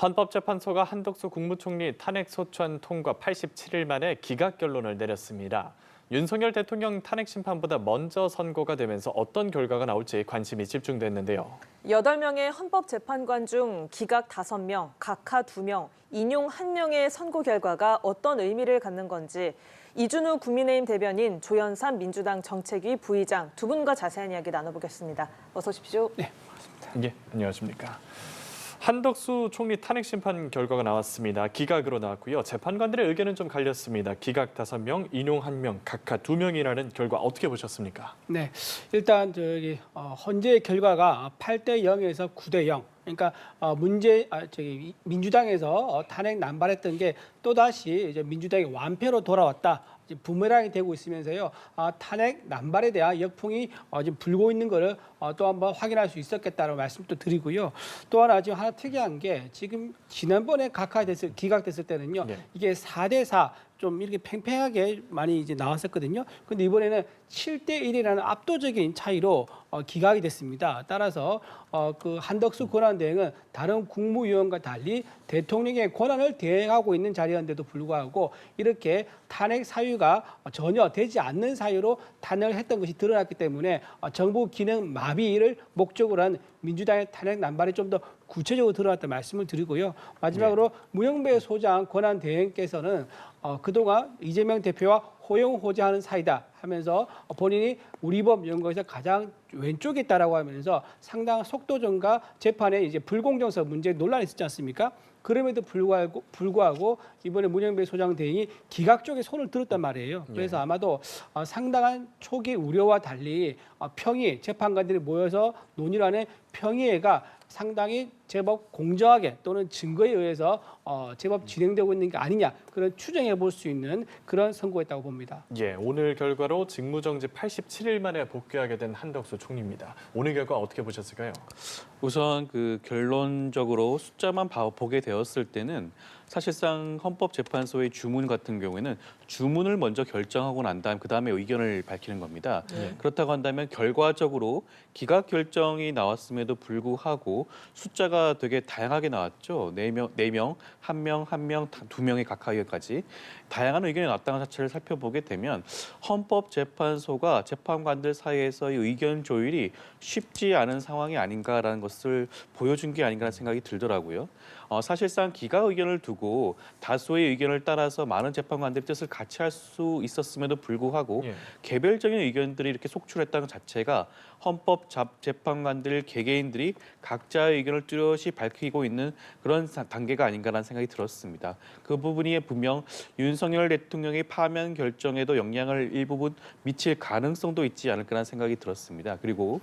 헌법재판소가 한덕수 국무총리 탄핵 소추안 통과 87일 만에 기각 결론을 내렸습니다. 윤석열 대통령 탄핵 심판보다 먼저 선고가 되면서 어떤 결과가 나올지 관심이 집중됐는데요. 8명의 헌법재판관 중 기각 5명, 각하 2명, 인용 1명의 선고 결과가 어떤 의미를 갖는 건지 이준우 국민의힘 대변인, 조현삼 민주당 정책위 부의장 두 분과 자세한 이야기 나눠보겠습니다. 어서 오십시오. 네, 반갑습니다. 예, 안녕하십니까. 한덕수 총리 탄핵 심판 결과가 나왔습니다. 기각으로 나왔고요. 재판관들의 의견은 좀 갈렸습니다. 기각 5명, 인용 1명, 각하 2명이라는 결과 어떻게 보셨습니까? 네, 일단 헌재 결과가 8대 0에서 9대 0. 그러니까 민주당에서 탄핵 남발했던 게 또다시 이제 민주당의 완패로 돌아왔다. 부메랑이 되고 있으면서요. 탄핵 남발에 대한 역풍이 지금 불고 있는 것을 또 한번 확인할 수 있었겠다는 말씀도 드리고요. 또 하나 지금 하나 특이한 게 지금 지난번에 기각됐을 때는요. 네. 이게 4대 4 좀 이렇게 팽팽하게 많이 이제 나왔었거든요. 근데 이번에는 7대 1이라는 압도적인 차이로 기각이 됐습니다. 따라서 그 한덕수 권한대행은 다른 국무위원과 달리 대통령의 권한을 대행하고 있는 자리였는데도 불구하고 이렇게 탄핵 사유가 전혀 되지 않는 사유로 탄핵을 했던 것이 드러났기 때문에 정부 기능 마비를 목적으로 한 민주당의 탄핵 남발이 좀 더 구체적으로 드러났다는 말씀을 드리고요. 마지막으로 문영배 소장 권한대행께서는 그동안 이재명 대표와 호용호재하는 사이다 하면서 본인이 우리법 연구에서 가장 왼쪽에 있다라고 하면서 상당한 속도전과 재판에 이제 불공정성 문제 논란이 있었지 않습니까? 그럼에도 불구하고 이번에 문영배 소장 대행이 기각 쪽에 손을 들었단 말이에요. 그래서 아마도 상당한 초기 우려와 달리 평의 재판관들이 모여서 논의를 하는 평의회가 상당히 제법 공정하게 또는 증거에 의해서 제법 진행되고 있는 게 아니냐 그런 추정해 볼 수 있는 그런 선고였다고 봅니다. 예, 오늘 결과로 직무정지 87일 만에 복귀하게 된 한덕수 총리입니다. 오늘 결과 어떻게 보셨을까요? 우선 그 결론적으로 숫자만 보게 되었을 때는 사실상 헌법재판소의 주문 같은 경우에는 주문을 먼저 결정하고 난 다음 그다음에 의견을 밝히는 겁니다. 그렇다고 한다면 결과적으로 기각 결정이 나왔음에도 불구하고 숫자가 되게 다양하게 나왔죠. 4명, 1명, 1명, 2명의 각하위원까지 다양한 의견이 나왔다는 자체를 살펴보게 되면 헌법재판소가 재판관들 사이에서의 의견 조율이 쉽지 않은 상황이 아닌가라는 것을 보여준 게 아닌가라는 생각이 들더라고요. 사실상 기각 의견을 두고 다수의 의견을 따라서 많은 재판관들의 뜻을 같이 할 수 있었음에도 불구하고 개별적인 의견들이 이렇게 속출했다는 자체가 헌법 재판관들 개개인들이 각자의 의견을 뚜렷이 밝히고 있는 그런 단계가 아닌가라는 생각이 들었습니다. 그 부분이 분명 윤석열 대통령의 파면 결정에도 영향을 일부분 미칠 가능성도 있지 않을까라는 생각이 들었습니다. 그리고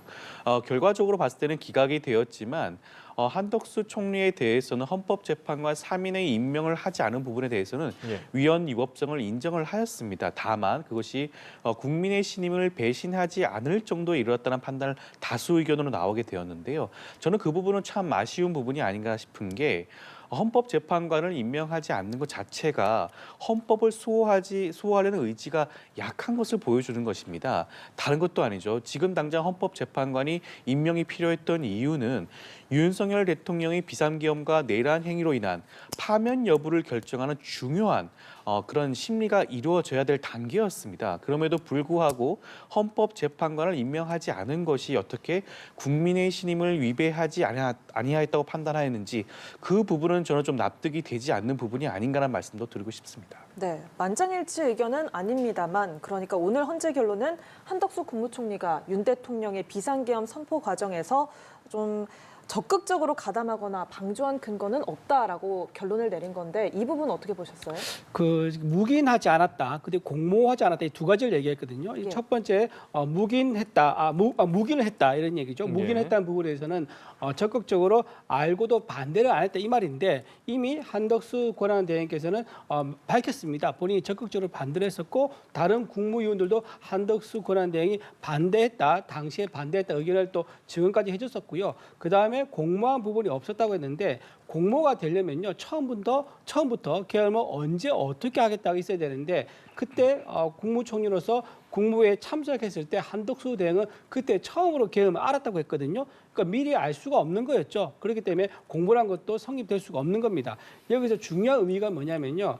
결과적으로 봤을 때는 기각이 되었지만 한덕수 총리에 대해서는 헌법재판관 3인의 임명을 하지 않은 부분에 대해서는 위헌 위법성을 인정을 하였습니다. 다만 그것이 국민의 신임을 배신하지 않을 정도에 이르렀다는 판단을 다수 의견으로 나오게 되었는데요. 저는 그 부분은 참 아쉬운 부분이 아닌가 싶은 게 헌법재판관을 임명하지 않는 것 자체가 헌법을 수호하려는 의지가 약한 것을 보여주는 것입니다. 다른 것도 아니죠. 지금 당장 헌법재판관이 임명이 필요했던 이유는 윤석열 대통령의 비상계엄과 내란 행위로 인한 파면 여부를 결정하는 중요한 그런 심리가 이루어져야 될 단계였습니다. 그럼에도 불구하고 헌법재판관을 임명하지 않은 것이 어떻게 국민의 신임을 위배하지 아니하였다고 판단하였는지 그 부분은 저는 좀 납득이 되지 않는 부분이 아닌가라는 말씀도 드리고 싶습니다. 네, 만장일치 의견은 아닙니다만 그러니까 오늘 헌재 결론은 한덕수 국무총리가 윤 대통령의 비상계엄 선포 과정에서 좀 적극적으로 가담하거나 방조한 근거는 없다라고 결론을 내린 건데 이 부분 어떻게 보셨어요? 묵인하지 않았다, 근데 공모하지 않았다 이 두 가지를 얘기했거든요. 첫 번째 묵인을 했다 이런 얘기죠. 묵인했다는 부분에 대해서는 적극적으로 알고도 반대를 안 했다 이 말인데 이미 한덕수 권한대행께서는 밝혔습니다. 본인이 적극적으로 반대를 했었고 다른 국무위원들도 한덕수 권한대행이 반대했다, 당시에 반대했다 의견을 또 증언까지 해줬었고요. 그 다음에 그다음에 공모한 부분이 없었다고 했는데 공모가 되려면요 처음부터 계엄을 언제 어떻게 하겠다고 있어야 되는데 그때 국무총리로서 국무회의에 참석했을 때 한덕수 대행은 그때 처음으로 계엄을 알았다고 했거든요. 그러니까 미리 알 수가 없는 거였죠. 그렇기 때문에 공모란 것도 성립될 수가 없는 겁니다. 여기서 중요한 의미가 뭐냐면요.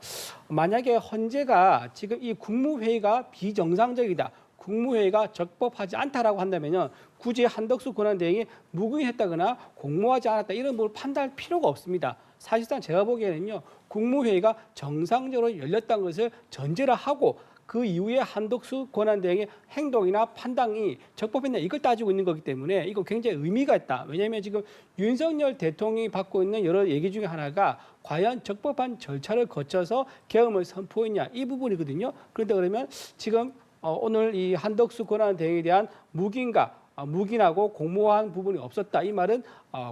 만약에 헌재가 지금 이 국무회의가 비정상적이다. 국무회의가 적법하지 않다라고 한다면요. 굳이 한덕수 권한대행이 무근했다거나 공모하지 않았다 이런 부분을 판단할 필요가 없습니다. 사실상 제가 보기에는요. 국무회의가 정상적으로 열렸다는 것을 전제를 하고 그 이후에 한덕수 권한대행의 행동이나 판단이 적법했냐 이걸 따지고 있는 거기 때문에 이거 굉장히 의미가 있다. 왜냐하면 지금 윤석열 대통령이 받고 있는 여러 얘기 중에 하나가 과연 적법한 절차를 거쳐서 계엄을 선포했냐 이 부분이거든요. 그런데 그러면 지금 오늘 이 한덕수 권한대행에 대한 묵인하고 공모한 부분이 없었다. 이 말은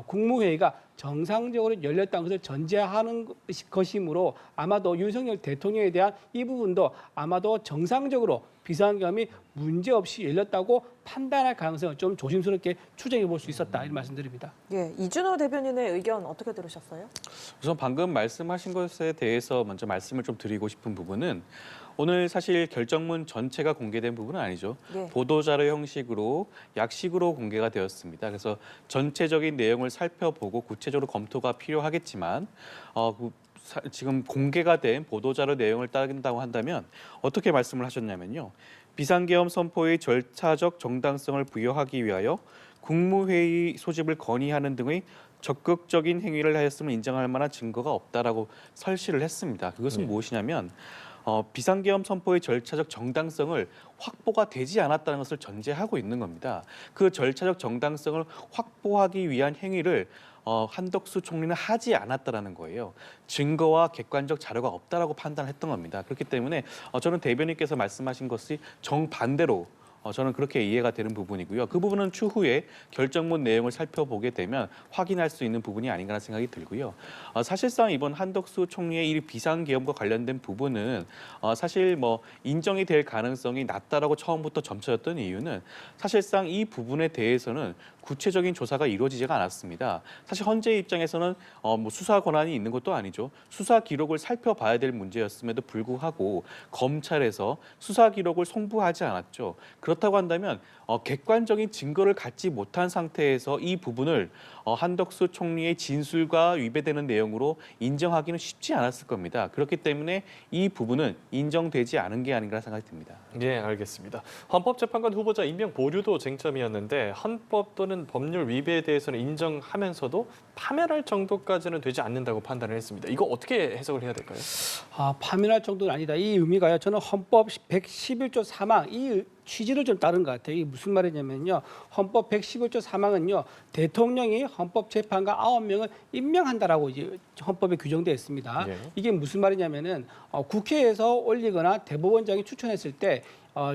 국무회의가 정상적으로 열렸다는 것을 전제하는 것이므로 아마도 윤석열 대통령에 대한 이 부분도 아마도 정상적으로 비상계엄이 문제없이 열렸다고 판단할 가능성을 좀 조심스럽게 추정해 볼 수 있었다. 이런 말씀드립니다. 예, 이준호 대변인의 의견 어떻게 들으셨어요? 우선 방금 말씀하신 것에 대해서 먼저 말씀을 좀 드리고 싶은 부분은 오늘 사실 결정문 전체가 공개된 부분은 아니죠. 네. 보도자료 형식으로 약식으로 공개가 되었습니다. 그래서 전체적인 내용을 살펴보고 구체적으로 검토가 필요하겠지만 지금 공개가 된 보도자료 내용을 따른다고 한다면 어떻게 말씀을 하셨냐면요. 비상계엄 선포의 절차적 정당성을 부여하기 위하여 국무회의 소집을 건의하는 등의 적극적인 행위를 하였음을 인정할 만한 증거가 없다라고 설시를 했습니다. 그것은 무엇이냐면 비상계엄 선포의 절차적 정당성을 확보가 되지 않았다는 것을 전제하고 있는 겁니다. 그 절차적 정당성을 확보하기 위한 행위를 한덕수 총리는 하지 않았다라는 거예요. 증거와 객관적 자료가 없다라고 판단했던 겁니다. 그렇기 때문에 저는 대변인께서 말씀하신 것이 정반대로 저는 그렇게 이해가 되는 부분이고요. 그 부분은 추후에 결정문 내용을 살펴보게 되면 확인할 수 있는 부분이 아닌가 하는 생각이 들고요. 사실상 이번 한덕수 총리의 이 비상계엄과 관련된 부분은 사실 인정이 될 가능성이 낮다라고 처음부터 점쳐졌던 이유는 사실상 이 부분에 대해서는 구체적인 조사가 이루어지지가 않았습니다. 사실 헌재 입장에서는 수사 권한이 있는 것도 아니죠. 수사 기록을 살펴봐야 될 문제였음에도 불구하고 검찰에서 수사 기록을 송부하지 않았죠. 그렇다고 한다면 객관적인 증거를 갖지 못한 상태에서 이 부분을 한덕수 총리의 진술과 위배되는 내용으로 인정하기는 쉽지 않았을 겁니다. 그렇기 때문에 이 부분은 인정되지 않은 게 아닌가 생각이 듭니다. 네, 알겠습니다. 헌법재판관 후보자 임명 보류도 쟁점이었는데 헌법 또는 법률 위배에 대해서는 인정하면서도 파면할 정도까지는 되지 않는다고 판단을 했습니다. 이거 어떻게 해석을 해야 될까요? 파면할 정도는 아니다. 이 의미가요. 저는 헌법 111조 3항 이 취지를 좀 따른 것 같아요. 이게 무슨 말이냐면요. 헌법 111조 3항은요. 대통령이 헌법재판관 9명을 임명한다라고 이제 헌법에 규정되어 있습니다. 예. 이게 무슨 말이냐면은 국회에서 올리거나 대법원장이 추천했을 때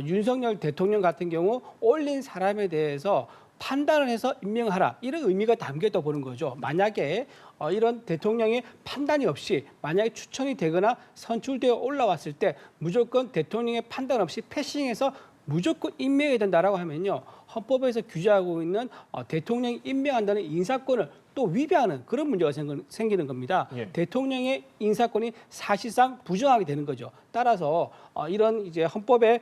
윤석열 대통령 같은 경우 올린 사람에 대해서 판단을 해서 임명하라 이런 의미가 담겨 있다고 보는 거죠. 만약에 이런 대통령의 판단이 없이 만약에 추천이 되거나 선출되어 올라왔을 때 무조건 대통령의 판단 없이 패싱해서 무조건 임명해야 된다라고 하면요. 헌법에서 규정하고 있는 대통령이 임명한다는 인사권을 또 위배하는 그런 문제가 생기는 겁니다. 예. 대통령의 인사권이 사실상 부정하게 되는 거죠. 따라서 이런 이제 헌법의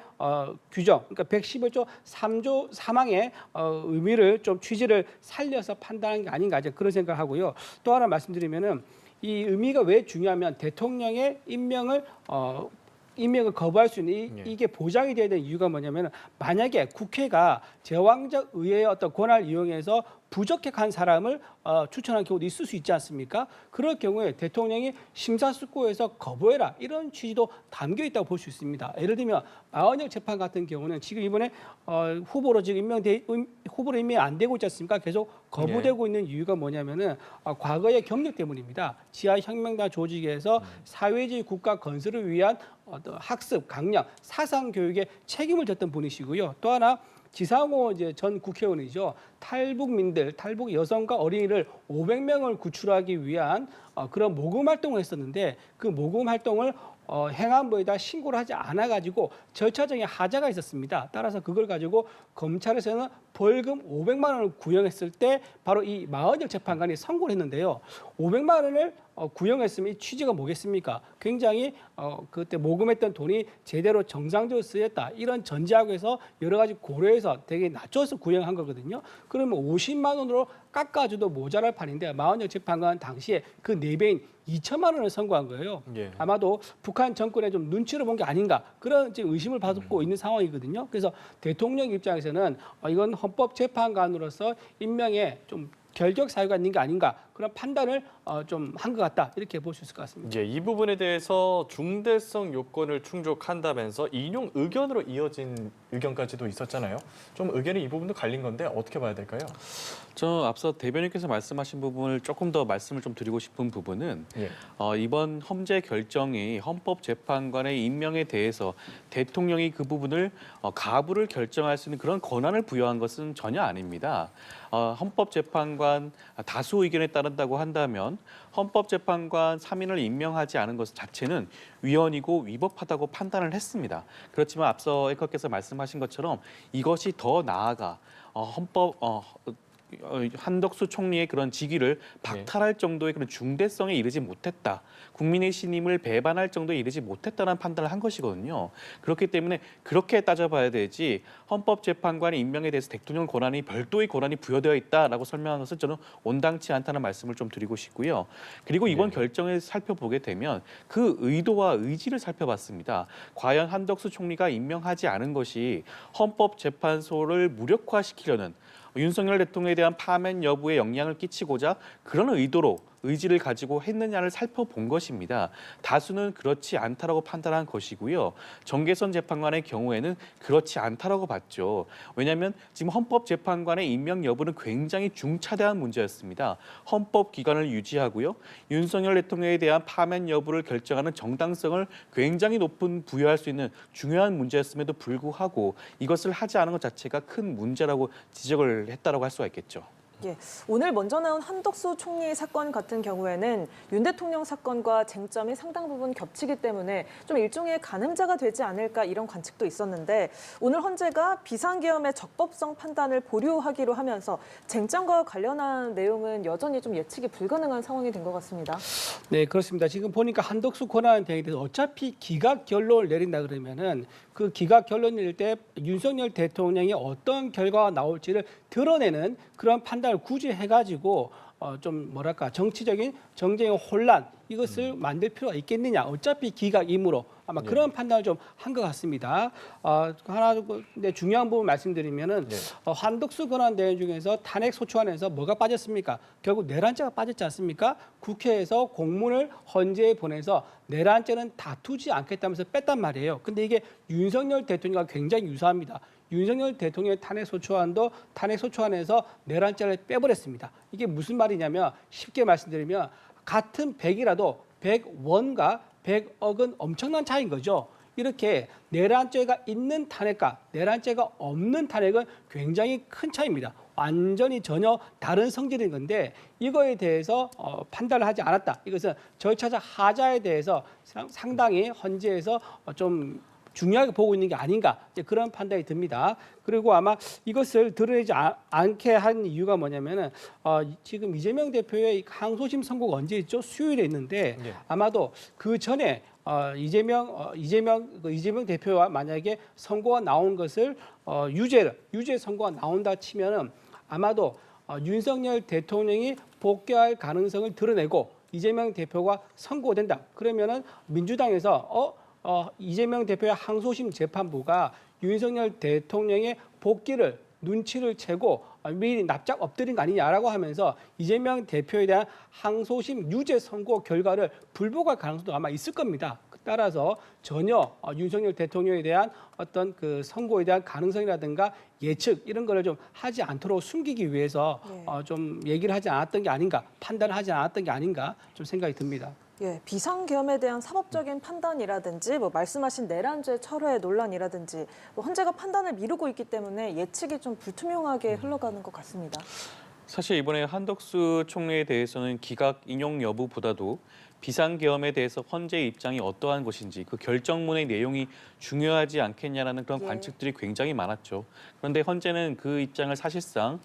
규정, 그러니까 111조 3조 3항의 의미를 좀 취지를 살려서 판단한 게 아닌가 이제 그런 생각을 하고요. 또 하나 말씀드리면은 이 의미가 왜 중요하면 대통령의 임명을 거부할 수 있는 이게 보장이 돼야 되는 이유가 뭐냐면 만약에 국회가 제왕적 의회의 어떤 권한을 이용해서 부적격한 사람을 추천한 경우도 있을 수 있지 않습니까? 그럴 경우에 대통령이 심사숙고해서 거부해라 이런 취지도 담겨 있다고 볼 수 있습니다. 예를 들면 마은혁 재판 같은 경우는 지금 이번에 후보로 지금 후보로 임명이 안 되고 있지 않습니까? 계속 거부되고 있는 이유가 뭐냐면은 과거의 경력 때문입니다. 지하혁명당 조직에서 사회주의 국가 건설을 위한 학습, 강령, 사상 교육에 책임을 졌던 분이시고요. 또 하나 지상호 전 국회의원이죠. 탈북 여성과 어린이를 500명을 구출하기 위한 그런 모금 활동을 했었는데 그 모금 활동을 행안부에다 신고를 하지 않아가지고 절차적인 하자가 있었습니다. 따라서 그걸 가지고 검찰에서는 벌금 500만 원을 구형했을 때 바로 이 마은혁 재판관이 선고를 했는데요. 500만 원을 구형했으면 이 취지가 뭐겠습니까? 굉장히 그때 모금했던 돈이 제대로 정상적으로 쓰였다. 이런 전제하고서 여러 가지 고려해서 되게 낮춰서 구형한 거거든요. 그러면 50만 원으로 깎아줘도 모자랄 판인데 마은혁 재판관 당시에 그 4배인 2천만 원을 선고한 거예요. 예. 아마도 북한 정권에 좀 눈치를 본 게 아닌가 그런 지금 의심을 받고 있는 상황이거든요. 그래서 대통령 입장에서는 이건 헌법재판관으로서 임명에 좀 결격 사유가 있는 게 아닌가 그런 판단을 좀 한 것 같다 이렇게 볼 수 있을 것 같습니다. 이 부분에 대해서 중대성 요건을 충족한다면서 인용 의견으로 이어진 의견까지도 있었잖아요. 좀 의견이 이 부분도 갈린 건데 어떻게 봐야 될까요? 저 앞서 대변인께서 말씀하신 부분을 조금 더 말씀을 좀 드리고 싶은 부분은 예. 이번 헌재 결정이 헌법재판관의 임명에 대해서 대통령이 그 부분을 가부를 결정할 수 있는 그런 권한을 부여한 것은 전혀 아닙니다. 헌법재판관 다수 의견에 따른다고 한다면 헌법재판관 3인을 임명하지 않은 것 자체는 위헌이고 위법하다고 판단을 했습니다. 그렇지만 앞서 앵커께서 말씀하신 것처럼 이것이 더 나아가 한덕수 총리의 그런 직위를 박탈할 정도의 그런 중대성에 이르지 못했다. 국민의 신임을 배반할 정도에 이르지 못했다는 판단을 한 것이거든요. 그렇기 때문에 그렇게 따져봐야 되지 헌법재판관의 임명에 대해서 대통령 권한이 별도의 권한이 부여되어 있다라고 설명한 것은 저는 온당치 않다는 말씀을 좀 드리고 싶고요. 그리고 이번 결정을 살펴보게 되면 그 의도와 의지를 살펴봤습니다. 과연 한덕수 총리가 임명하지 않은 것이 헌법재판소를 무력화시키려는 윤석열 대통령에 대한 파면 여부에 영향을 끼치고자 그런 의지를 가지고 했느냐를 살펴본 것입니다. 다수는 그렇지 않다라고 판단한 것이고요. 정계선 재판관의 경우에는 그렇지 않다라고 봤죠. 왜냐하면 지금 헌법재판관의 임명 여부는 굉장히 중차대한 문제였습니다. 헌법기관을 유지하고요. 윤석열 대통령에 대한 파면 여부를 결정하는 정당성을 굉장히 높은 부여할 수 있는 중요한 문제였음에도 불구하고 이것을 하지 않은 것 자체가 큰 문제라고 지적을 했다라고 할 수가 있겠죠. 예, 오늘 먼저 나온 한덕수 총리 사건 같은 경우에는 윤 대통령 사건과 쟁점이 상당 부분 겹치기 때문에 좀 일종의 가늠자가 되지 않을까 이런 관측도 있었는데 오늘 헌재가 비상계엄의 적법성 판단을 보류하기로 하면서 쟁점과 관련한 내용은 여전히 좀 예측이 불가능한 상황이 된 것 같습니다. 네, 그렇습니다. 지금 보니까 한덕수 권한대행에 대해서 어차피 기각 결론을 내린다 그러면은 그 기각 결론 낼 때 윤석열 대통령이 어떤 결과가 나올지를 드러내는 그런 판단을 굳이 해가지고 좀 뭐랄까 정치적인 정쟁의 혼란 이것을 만들 필요가 있겠느냐. 어차피 기각이므로 아마 그런 판단을 좀 한 것 같습니다. 하나 근데 중요한 부분 말씀드리면은 한덕수 권한대행 중에서 탄핵 소추안에서 뭐가 빠졌습니까? 결국 내란죄가 빠졌지 않습니까? 국회에서 공문을 헌재에 보내서 내란죄는 다투지 않겠다면서 뺐단 말이에요. 근데 이게 윤석열 대통령과 굉장히 유사합니다. 윤석열 대통령의 탄핵 소추안도 탄핵 소추안에서 내란죄를 빼버렸습니다. 이게 무슨 말이냐면 쉽게 말씀드리면 같은 100이라도 100원과 100억은 엄청난 차이인 거죠. 이렇게 내란죄가 있는 탄핵과 내란죄가 없는 탄핵은 굉장히 큰 차이입니다. 완전히 전혀 다른 성질인 건데 이거에 대해서 판단을 하지 않았다. 이것은 절차적 하자에 대해서 상당히 헌재에서 좀 중요하게 보고 있는 게 아닌가 이제 그런 판단이 듭니다. 그리고 아마 이것을 드러내지 않게 한 이유가 뭐냐면은 지금 이재명 대표의 항소심 선고가 언제 있죠? 수요일에 있는데 아마도 그 전에 이재명 대표와 만약에 선고가 나온 것을 유죄 선고가 나온다 치면은 아마도 윤석열 대통령이 복귀할 가능성을 드러내고 이재명 대표가 선고된다. 그러면은 민주당에서 이재명 대표의 항소심 재판부가 윤석열 대통령의 복귀를 눈치를 채고 미리 납작 엎드린 거 아니냐라고 하면서 이재명 대표에 대한 항소심 유죄 선고 결과를 불복할 가능성도 아마 있을 겁니다. 따라서 전혀 윤석열 대통령에 대한 어떤 그 선고에 대한 가능성이라든가 예측 이런 거를 좀 하지 않도록 숨기기 위해서 좀 얘기를 하지 않았던 게 아닌가, 판단을 하지 않았던 게 아닌가 좀 생각이 듭니다. 예, 비상계엄에 대한 사법적인 판단이라든지 말씀하신 내란죄 철회 논란이라든지 헌재가 판단을 미루고 있기 때문에 예측이 좀 불투명하게 흘러가는 것 같습니다. 사실 이번에 한덕수 총리에 대해서는 기각 인용 여부보다도 비상계엄에 대해서 헌재의 입장이 어떠한 것인지 그 결정문의 내용이 중요하지 않겠냐라는 그런 예. 관측들이 굉장히 많았죠. 그런데 헌재는 그 입장을 사실상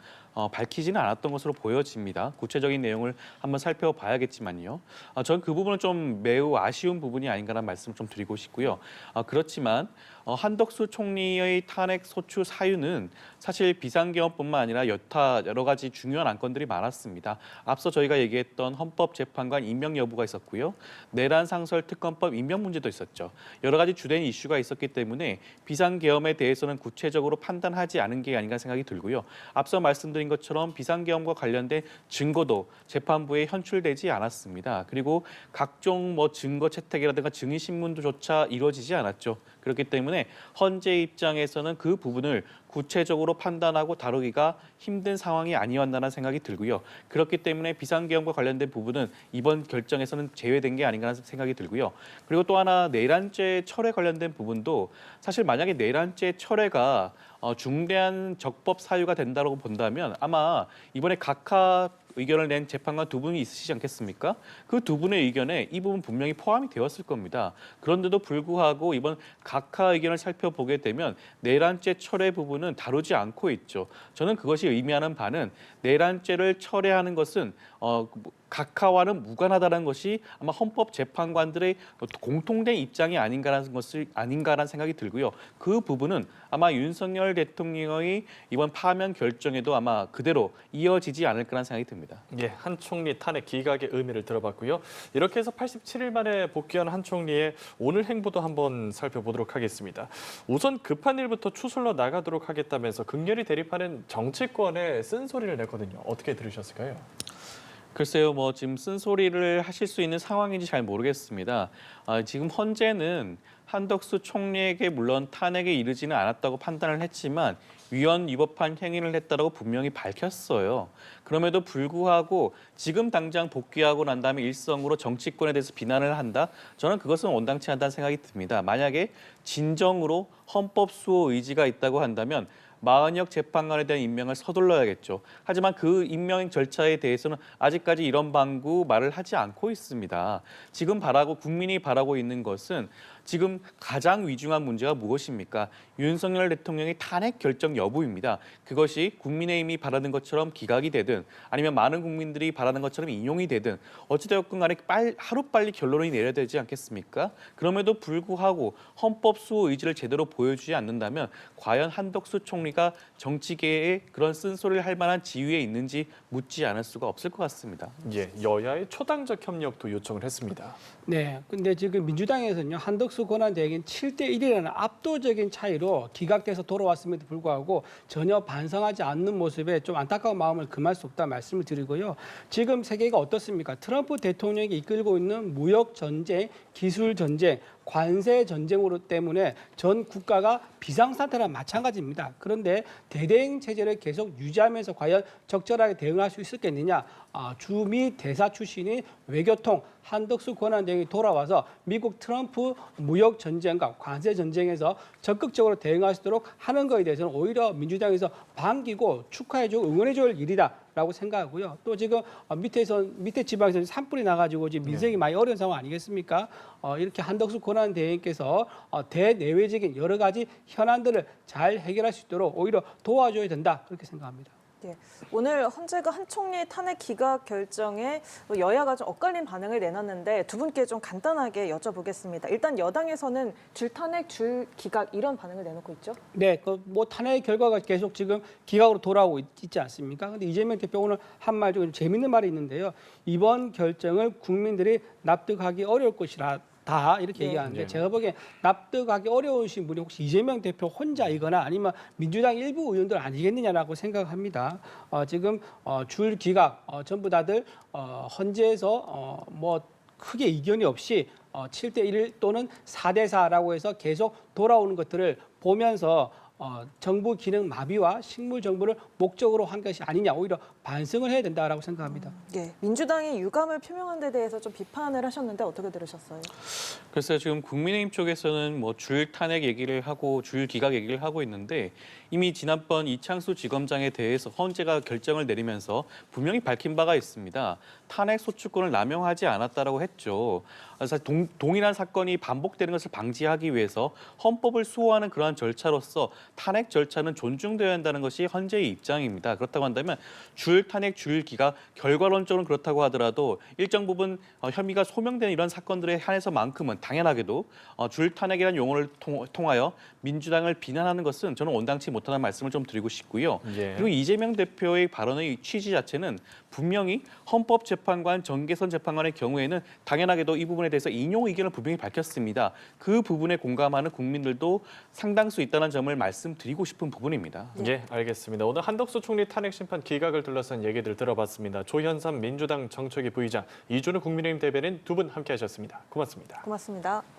밝히지는 않았던 것으로 보여집니다. 구체적인 내용을 한번 살펴봐야겠지만요. 저는 그 부분은 좀 매우 아쉬운 부분이 아닌가라는 말씀을 좀 드리고 싶고요. 그렇지만 한덕수 총리의 탄핵 소추 사유는 사실 비상계엄뿐만 아니라 여러 가지 중요한 안건들이 많았습니다. 앞서 저희가 얘기했던 헌법재판관 임명 여부가 있었고요. 내란 상설 특검법 임명 문제도 있었죠. 여러 가지 주된 이슈가 있었기 때문에 비상계엄에 대해서는 구체적으로 판단하지 않은 게 아닌가 생각이 들고요. 앞서 말씀드린 것처럼 비상계엄과 관련된 증거도 재판부에 현출되지 않았습니다. 그리고 각종 증거 채택이라든가 증인 신문조차 이루어지지 않았죠. 그렇기 때문에 헌재 입장에서는 그 부분을 구체적으로 판단하고 다루기가 힘든 상황이 아니었나라는 생각이 들고요. 그렇기 때문에 비상계엄과 관련된 부분은 이번 결정에서는 제외된 게 아닌가라는 생각이 들고요. 그리고 또 하나 내란죄 철회 관련된 부분도 사실 만약에 내란죄 철회가 중대한 적법 사유가 된다고 본다면 아마 이번에 각하 의견을 낸 재판관 두 분이 있으시지 않겠습니까? 그 두 분의 의견에 이 부분 분명히 포함이 되었을 겁니다. 그런데도 불구하고 이번 각하 의견을 살펴보게 되면 내란죄 철회 부분은 다루지 않고 있죠. 저는 그것이 의미하는 바는 내란죄를 철회하는 것은 각하와는 무관하다는 것이 아마 헌법재판관들의 공통된 입장이 아닌가라는 생각이 들고요. 그 부분은 아마 윤석열 대통령의 이번 파면 결정에도 아마 그대로 이어지지 않을 거라는 생각이 듭니다. 예, 한 총리 탄핵 기각의 의미를 들어봤고요. 이렇게 해서 87일 만에 복귀한 한 총리의 오늘 행보도 한번 살펴보도록 하겠습니다. 우선 급한 일부터 추슬러 나가도록 하겠다면서 극렬히 대립하는 정치권에 쓴소리를 냈거든요. 어떻게 들으셨을까요? 글쎄요, 지금 쓴소리를 하실 수 있는 상황인지 잘 모르겠습니다. 지금 헌재는 한덕수 총리에게 물론 탄핵에 이르지는 않았다고 판단을 했지만 위헌 위법한 행위를 했다고 분명히 밝혔어요. 그럼에도 불구하고 지금 당장 복귀하고 난 다음에 일성으로 정치권에 대해서 비난을 한다? 저는 그것은 온당치 않다는 생각이 듭니다. 만약에 진정으로 헌법 수호 의지가 있다고 한다면 마은혁 재판관에 대한 임명을 서둘러야겠죠. 하지만 그 임명 절차에 대해서는 아직까지 이런 방구 말을 하지 않고 있습니다. 지금 국민이 바라고 있는 것은 지금 가장 위중한 문제가 무엇입니까? 윤석열 대통령의 탄핵 결정 여부입니다. 그것이 국민의힘이 바라는 것처럼 기각이 되든 아니면 많은 국민들이 바라는 것처럼 인용이 되든 어찌되었건 간에 하루빨리 결론이 내려야 되지 않겠습니까? 그럼에도 불구하고 헌법 수호 의지를 제대로 보여주지 않는다면 과연 한덕수 총리가 정치계에 그런 쓴소리를 할 만한 지위에 있는지 묻지 않을 수가 없을 것 같습니다. 예, 여야의 초당적 협력도 요청을 했습니다. 네, 근데 지금 민주당에서는요 한덕수 권한대행은 7대1이라는 압도적인 차이로 기각돼서 돌아왔음에도 불구하고 전혀 반성하지 않는 모습에 좀 안타까운 마음을 금할 수 없다 말씀을 드리고요. 지금 세계가 어떻습니까? 트럼프 대통령이 이끌고 있는 무역 전쟁, 기술 전쟁, 관세 전쟁으로 때문에 전 국가가 비상사태랑 마찬가지입니다. 그런데 대대행 체제를 계속 유지하면서 과연 적절하게 대응할 수 있었겠느냐? 주미 대사 출신인 외교통 한덕수 권한대행이 돌아와서 미국 트럼프 무역 전쟁과 관세 전쟁에서 적극적으로 대응할 수 있도록 하는 것에 대해서는 오히려 민주당에서 반기고 축하해주고 응원해줄 일이다라고 생각하고요. 또 지금 밑에 지방에서 산불이 나가지고 지금 민생이 많이 어려운 상황 아니겠습니까? 이렇게 한덕수 권한대행께서 대내외적인 여러 가지 현안들을 잘 해결할 수 있도록 오히려 도와줘야 된다 그렇게 생각합니다. 예, 오늘 헌재가 한 총리 탄핵 기각 결정에 여야가 좀 엇갈린 반응을 내놨는데 두 분께 좀 간단하게 여쭤보겠습니다. 일단 여당에서는 줄 탄핵, 줄 기각 이런 반응을 내놓고 있죠? 네, 탄핵 결과가 계속 지금 기각으로 돌아오고 있지 않습니까? 근데 이재명 대표 오늘 한 말 중 재밌는 말이 있는데요. 이번 결정을 국민들이 납득하기 어려울 것이라. 다 이렇게 얘기하는데 제가 보기엔 납득하기 어려우신 분이 혹시 이재명 대표 혼자이거나 아니면 민주당 일부 의원들 아니겠느냐라고 생각합니다. 지금 줄 기각 전부 다들 헌재에서 크게 이견이 없이 7대1 또는 4대4라고 해서 계속 돌아오는 것들을 보면서 정부 기능 마비와 식물 정부를 목적으로 한 것이 아니냐 오히려 반성을 해야 된다라고 생각합니다. 예, 민주당이 유감을 표명한 데 대해서 좀 비판을 하셨는데 어떻게 들으셨어요? 글쎄요, 지금 국민의힘 쪽에서는 뭐 줄 탄핵 얘기를 하고 줄 기각 얘기를 하고 있는데 이미 지난번 이창수 지검장에 대해서 헌재가 결정을 내리면서 분명히 밝힌 바가 있습니다. 탄핵 소추권을 남용하지 않았다라고 했죠. 그래서 동일한 사건이 반복되는 것을 방지하기 위해서 헌법을 수호하는 그러한 절차로서 탄핵 절차는 존중되어야 한다는 것이 헌재의 입장입니다. 그렇다고 한다면 줄 탄핵, 줄 기각, 결과론적으로는 그렇다고 하더라도 일정 부분 혐의가 소명되는 이런 사건들에 한해서만큼은 당연하게도 줄 탄핵이라는 용어를 통하여 민주당을 비난하는 것은 저는 온당치 못하다는 말씀을 좀 드리고 싶고요. 예. 그리고 이재명 대표의 발언의 취지 자체는 분명히 헌법재판관, 정계선 재판관의 경우에는 당연하게도 이 부분에 대해서 인용 의견을 분명히 밝혔습니다. 그 부분에 공감하는 국민들도 상당수 있다는 점을 말씀드리고 싶은 부분입니다. 예, 알겠습니다. 오늘 한덕수 총리 탄핵 심판 기각을 둘러싼 얘기들 들어봤습니다. 조현삼 민주당 정책위 부의장, 이준우 국민의힘 대변인 두 분 함께하셨습니다. 고맙습니다. 고맙습니다.